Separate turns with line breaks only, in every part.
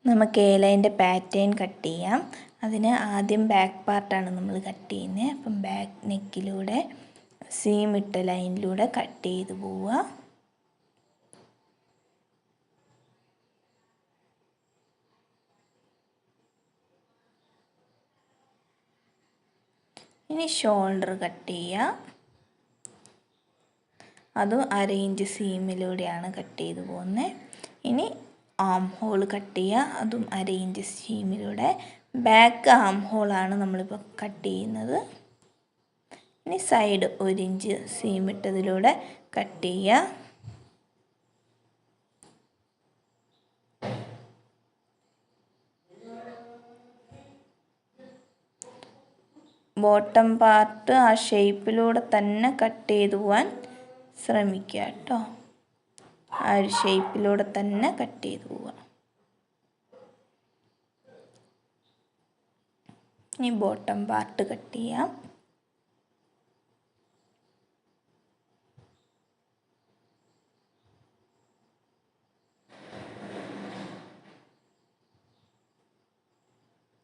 നമുക്ക് A ലൈൻ്റെ pattern cut ചെയ്യാം. അതിന് ആദ്യം ബാക്ക് പാർട്ടാണ് നമ്മൾ കട്ട് ചെയ്യുന്നത്. അപ്പം ബാക്ക് നെക്കിലൂടെ സീം ഇട്ട ലൈനിലൂടെ കട്ട് ചെയ്ത് പോവുക. ഇനി ഷോൾഡർ കട്ട് ചെയ്യുക. അതും 1/2 ഇഞ്ച് സീമിലൂടെയാണ് കട്ട് ചെയ്ത് പോകുന്നത്. ഇനി ആം ഹോൾ കട്ട് ചെയ്യുക. അതും 1/2 ഇഞ്ച് സീമിലൂടെ. ബാക്ക് ആം ഹോളാണ് നമ്മളിപ്പോൾ കട്ട് ചെയ്യുന്നത്. ഇനി സൈഡ് 1 ഇഞ്ച് സീം ഇട്ടതിലൂടെ കട്ട് ചെയ്യുക. ബോട്ടം പാർട്ട് ആ ഷേപ്പിലൂടെ തന്നെ കട്ട് ചെയ്ത് പോകാൻ ശ്രമിക്കുക കേട്ടോ. ആ ഒരു ഷേപ്പിലൂടെ തന്നെ കട്ട് ചെയ്ത് പോവുക. ഇനി ബോട്ടം പാർട്ട് കട്ട് ചെയ്യാം.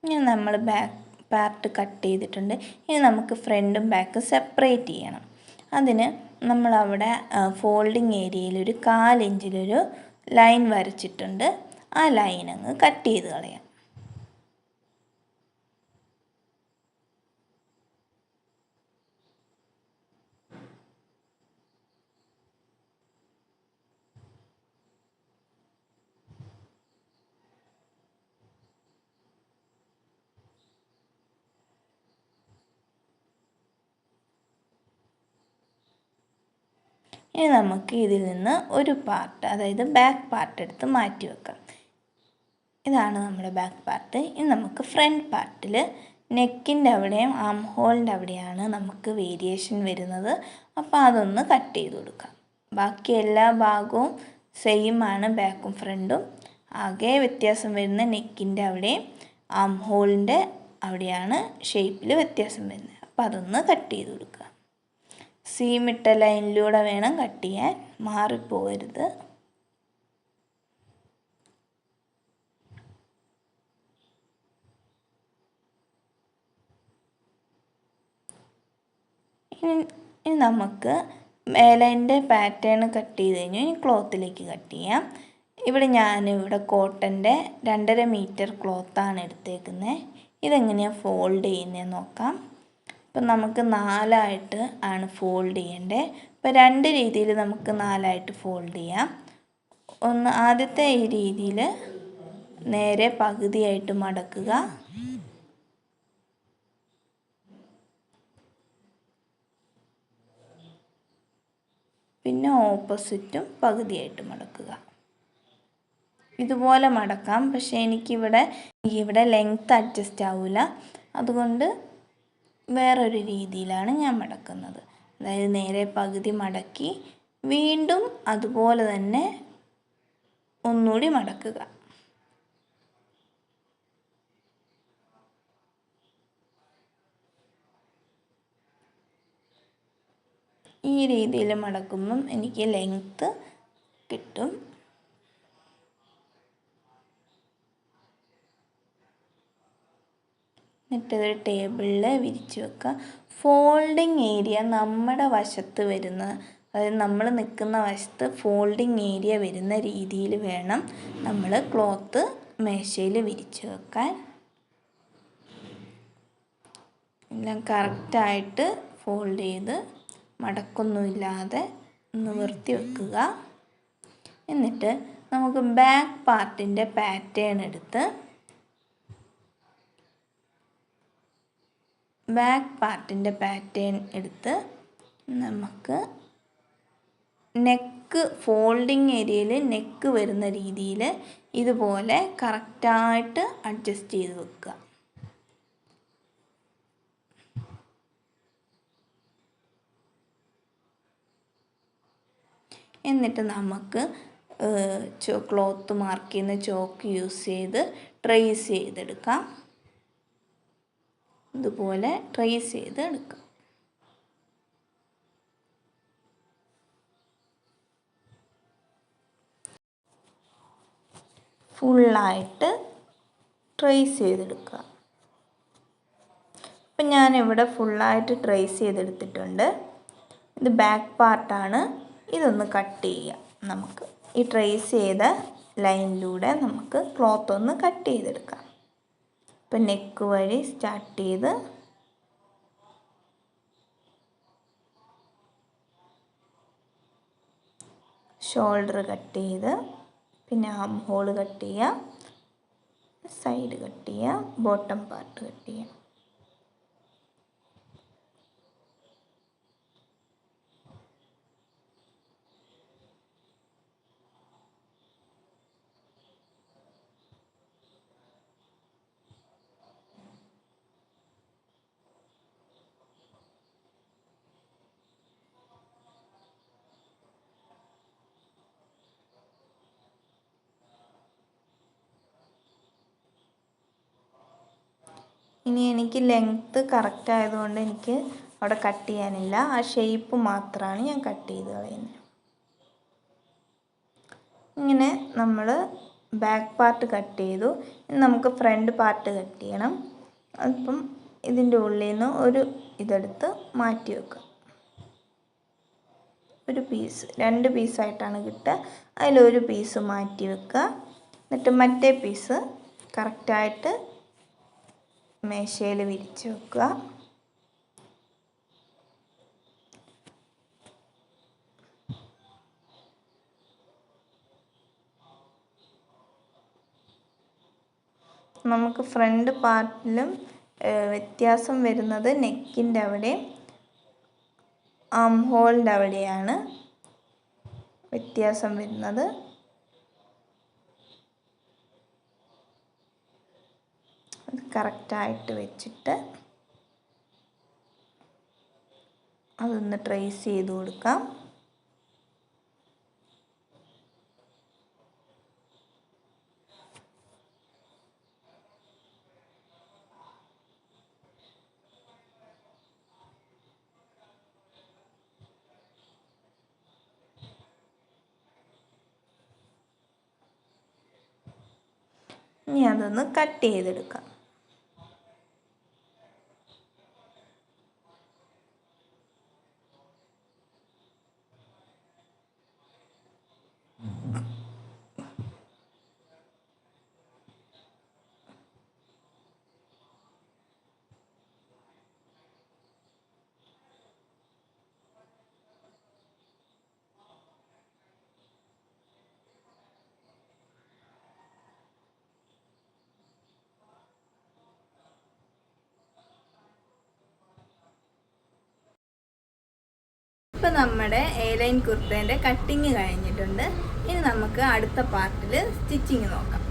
ഇനി നമ്മൾ ബാക്ക് പാർട്ട് കട്ട് ചെയ്തിട്ടുണ്ട്. ഇനി നമുക്ക് ഫ്രണ്ടും ബാക്കും സെപ്പറേറ്റ് ചെയ്യണം. അതിന് നമ്മളവിടെ ഫോൾഡിങ് ഏരിയയിൽ ഒരു 1/4 ഇഞ്ചിലൊരു ലൈൻ വരച്ചിട്ടുണ്ട്. ആ ലൈൻ അങ്ങ് കട്ട് ചെയ്ത് കളയാം. ഇനി നമുക്ക് ഇതിൽ നിന്ന് ഒരു പാർട്ട്, അതായത് ബാക്ക് പാർട്ട് എടുത്ത് മാറ്റി വെക്കാം. ഇതാണ് നമ്മുടെ ബാക്ക് പാർട്ട്. ഇനി നമുക്ക് ഫ്രണ്ട് പാർട്ടിൽ നെക്കിൻ്റെ അവിടെയും ആം ഹോളിൻ്റെ അവിടെയാണ് നമുക്ക് വേരിയേഷൻ വരുന്നത്. അപ്പോൾ അതൊന്ന് കട്ട് ചെയ്ത് കൊടുക്കാം. ബാക്കി എല്ലാ ഭാഗവും സെയിം ആണ്, ബാക്കും ഫ്രണ്ടും. ആകെ വ്യത്യാസം വരുന്ന നെക്കിൻ്റെ അവിടെയും ആം ഹോളിൻ്റെ അവിടെയാണ് ഷേപ്പിൽ വ്യത്യാസം വരുന്നത്. അപ്പോൾ അതൊന്ന് കട്ട് ചെയ്ത് കൊടുക്കുക. സീം ഇട്ട ലൈനിലൂടെ വേണം കട്ട് ചെയ്യാൻ, മാറിപ്പോകരുത്. ഇനി നമുക്ക് മേലൈൻ്റെ പാറ്റേൺ കട്ട് ചെയ്ത് കഴിഞ്ഞു. ഇനി ക്ലോത്തിലേക്ക് കട്ട് ചെയ്യാം. ഞാനിവിടെ കോട്ടൻ്റെ 2.5 മീറ്റർ ക്ലോത്താണ് എടുത്തേക്കുന്നത്. ഇതെങ്ങനെയാണ് ഫോൾഡ് ചെയ്യുന്നതെന്ന് നോക്കാം. അപ്പം നമുക്ക് 4 ആണ് ഫോൾഡ് ചെയ്യേണ്ടത്. അപ്പോൾ 2 രീതിയിൽ നമുക്ക് 4 ഫോൾഡ് ചെയ്യാം. ആദ്യത്തെ ഈ രീതിയിൽ നേരെ പകുതിയായിട്ട് മടക്കുക. പിന്നെ ഓപ്പോസിറ്റും പകുതിയായിട്ട് മടക്കുക. ഇതുപോലെ മടക്കാം. പക്ഷേ എനിക്കിവിടെ ലെങ്ത്ത് അഡ്ജസ്റ്റ് ആവില്ല. അതുകൊണ്ട് വേറൊരു രീതിയിലാണ് ഞാൻ മടക്കുന്നത്. അതായത് നേരെ പകുതി മടക്കി വീണ്ടും അതുപോലെ തന്നെ ഒന്നുകൂടി മടക്കുക. ഈ രീതിയിൽ മടക്കുമ്പം എനിക്ക് ലെങ്ത്ത് കിട്ടും. എന്നിട്ടതൊരു ടേബിളിൽ വിരിച്ച് വെക്കുക. ഫോൾഡിങ് ഏരിയ നമ്മുടെ വശത്ത് വരുന്ന, അതായത് നമ്മൾ നിൽക്കുന്ന വശത്ത് ഫോൾഡിങ് ഏരിയ വരുന്ന രീതിയിൽ വേണം നമ്മൾ ക്ലോത്ത് മേശയിൽ വിരിച്ച് വെക്കാൻ. എല്ലാം കറക്റ്റായിട്ട് ഫോൾഡ് ചെയ്ത് മടക്കൊന്നുമില്ലാതെ നിവർത്തി വെക്കുക. എന്നിട്ട് നമുക്ക് ബാക്ക് പാർട്ടിൻ്റെ പാറ്റേൺ എടുത്ത് നമുക്ക് നെക്ക് ഫോൾഡിങ് ഏരിയയിൽ നെക്ക് വരുന്ന രീതിയിൽ ഇതുപോലെ കറക്റ്റായിട്ട് അഡ്ജസ്റ്റ് ചെയ്ത് വെക്കുക. എന്നിട്ട് നമുക്ക് ക്ലോത്ത് മാർക്ക് ചെയ്യുന്ന ചോക്ക് യൂസ് ചെയ്ത് ട്രേസ് ചെയ്തെടുക്കാം. ഇതുപോലെ ട്രേസ് ചെയ്തെടുക്കാം. ഫുള്ളായിട്ട് ട്രേസ് ചെയ്തെടുക്കുക. അപ്പം ഞാനിവിടെ ഫുള്ളായിട്ട് ട്രേസ് ചെയ്തെടുത്തിട്ടുണ്ട്. ഇത് ബാക്ക് പാർട്ടാണ്. ഇതൊന്ന് കട്ട് ചെയ്യാം. നമുക്ക് ഈ ട്രേസ് ചെയ്ത ലൈനിലൂടെ നമുക്ക് ക്ലോത്ത് ഒന്ന് കട്ട് ചെയ്തെടുക്കാം. ഇപ്പം നെക്ക് വഴി സ്റ്റാർട്ട് ചെയ്ത് ഷോൾഡർ കട്ട് ചെയ്ത് പിന്നെ ആം ഹോൾ കട്ട് ചെയ്യുക, സൈഡ് കട്ട് ചെയ്യുക, ബോട്ടം പാർട്ട് കട്ട് ചെയ്യുക. ഇനി എനിക്ക് ലെങ്ത്ത് കറക്റ്റ് ആയതുകൊണ്ട് എനിക്ക് അവിടെ കട്ട് ചെയ്യാനില്ല. ആ ഷേപ്പ് മാത്രമാണ് ഞാൻ കട്ട് ചെയ്ത് കളയുന്നത്. ഇങ്ങനെ നമ്മൾ ബാക്ക് പാർട്ട് കട്ട് ചെയ്തു. ഇനി നമുക്ക് ഫ്രണ്ട് പാർട്ട് കട്ട് ചെയ്യണം. അപ്പം ഇതിൻ്റെ ഉള്ളിൽ നിന്ന് ഒരു ഇതെടുത്ത് മാറ്റി വെക്കുക. ഒരു പീസ്, 2 പീസായിട്ടാണ് കിട്ടുക. അതിലൊരു പീസ് മാറ്റി വെക്കുക. എന്നിട്ട് മറ്റേ പീസ് കറക്റ്റായിട്ട് മേശയിൽ വിരിച്ച് വെക്കുക. നമുക്ക് ഫ്രണ്ട് പാർട്ടിലും വ്യത്യാസം വരുന്നത് നെക്കിൻ്റെ അവിടെ, ആം ഹോളിൻ്റെ അവിടെയാണ് വ്യത്യാസം വരുന്നത്. അത് കറക്റ്റായിട്ട് വെച്ചിട്ട് അതൊന്ന് ട്രേസ് ചെയ്ത് കൊടുക്കാം. ഇനി അതൊന്ന് കട്ട് ചെയ്തെടുക്കാം. ഇപ്പം നമ്മുടെ എ ലൈൻ കുർത്തേൻ്റെ കട്ടിങ് കഴിഞ്ഞിട്ടുണ്ട്. ഇനി നമുക്ക് അടുത്ത പാർട്ടിൽ സ്റ്റിച്ചിങ് നോക്കാം.